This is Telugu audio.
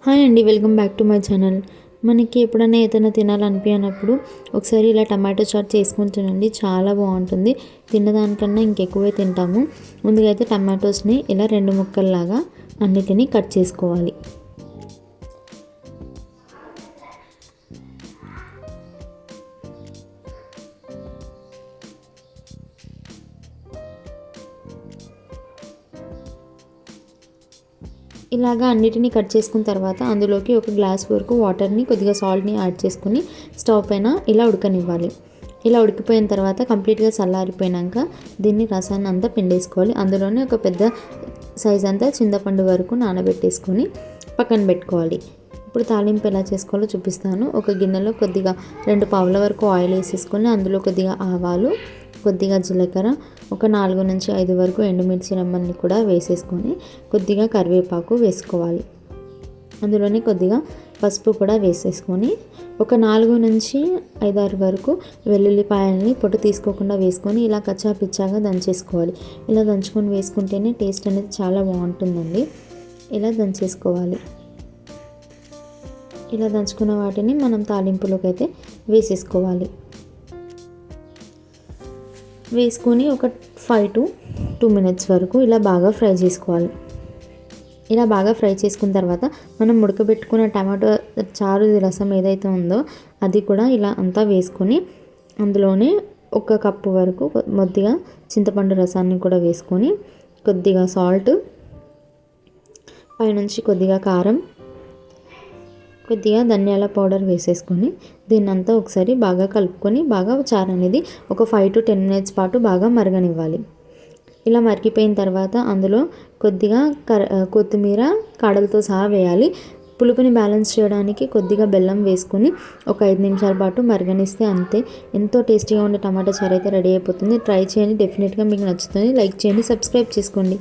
హాయ్ అండి, welcome back to my channel. మనకి ఎప్పుడైనా ఏదైనా తినాలనిపించినప్పుడు ఒకసారి ఇలా టమాటో చాట్ చేసుకొని తినండి. చాలా బాగుంటుంది. తిన్నదానికన్నా ఇంకెక్కువే తింటాము. ముందుగా అయితే టమాటోస్ని ఇలా 2 ముక్కల్లాగా అన్నిటినీ కట్ చేసుకోవాలి. ఇలాగా అన్నిటినీ కట్ చేసుకున్న తర్వాత అందులోకి ఒక గ్లాస్ వరకు వాటర్ని, కొద్దిగా సాల్ట్ని యాడ్ చేసుకుని స్టవ్ పైన ఇలా ఉడకనివ్వాలి. ఇలా ఉడికిపోయిన తర్వాత కంప్లీట్గా చల్లారిపోయాక దీన్ని రసాన్ని అంతా పిండేసుకోవాలి. అందులోనే ఒక పెద్ద సైజ్ అంతా చింతపండు వరకు నానబెట్టేసుకొని పక్కన పెట్టుకోవాలి. ఇప్పుడు తాలింపు ఎలా చేసుకోవాలో చూపిస్తాను. ఒక గిన్నెలో కొద్దిగా 2 పావుల వరకు ఆయిల్ వేసేసుకొని అందులో కొద్దిగా ఆవాలు, కొద్దిగా జీలకర్ర, ఒక 4 నుంచి 5 వరకు ఎండుమిర్చి రెమ్మల్ని కూడా వేసేసుకొని కొద్దిగా కరివేపాకు వేసుకోవాలి. అందులోనే కొద్దిగా పసుపు కూడా వేసేసుకొని ఒక 4 నుంచి 5-6 వరకు వెల్లుల్లిపాయలని పొట్టు తీసుకోకుండా వేసుకొని ఇలా కచ్చా పిచ్చాగా దంచేసుకోవాలి. ఇలా దంచుకొని వేసుకుంటేనే టేస్ట్ అనేది చాలా బాగుంటుందండి. ఇలా దంచేసుకోవాలి. ఇలా దంచుకున్న వాటిని మనం తాలింపులోకి అయితే వేసేసుకోవాలి. వేసుకొని ఒక 5 to 2 minutes వరకు ఇలా బాగా ఫ్రై చేసుకోవాలి. ఇలా బాగా ఫ్రై చేసుకున్న తర్వాత మనం ఉడకబెట్టుకున్న టమాటో చారు రసం ఏదైతే ఉందో అది కూడా ఇలా అంతా వేసుకొని అందులోనే 1 కప్పు వరకు కొద్దిగా చింతపండు రసాన్ని కూడా వేసుకొని కొద్దిగా సాల్ట్, పైనుంచి కొద్దిగా కారం, కొద్దిగా ధనియాల పౌడర్ వేసేసుకొని దీన్నంతా ఒకసారి బాగా కలుపుకొని బాగా చారు అనేది ఒక 5 to 10 minutes పాటు బాగా మరగనివ్వాలి. ఇలా మరిగిపోయిన తర్వాత అందులో కొద్దిగా కొత్తిమీర కాడలతో సహా వేయాలి. పులుపుని బ్యాలెన్స్ చేయడానికి కొద్దిగా బెల్లం వేసుకొని ఒక 5 నిమిషాల పాటు మరగనిస్తే అంతే. ఎంతో టేస్టీగా ఉండే టమాటా చారు అయితే రెడీ అయిపోతుంది. ట్రై చేయండి, డెఫినెట్గా మీకు నచ్చుతుంది. లైక్ చేయండి, సబ్స్క్రైబ్ చేసుకోండి.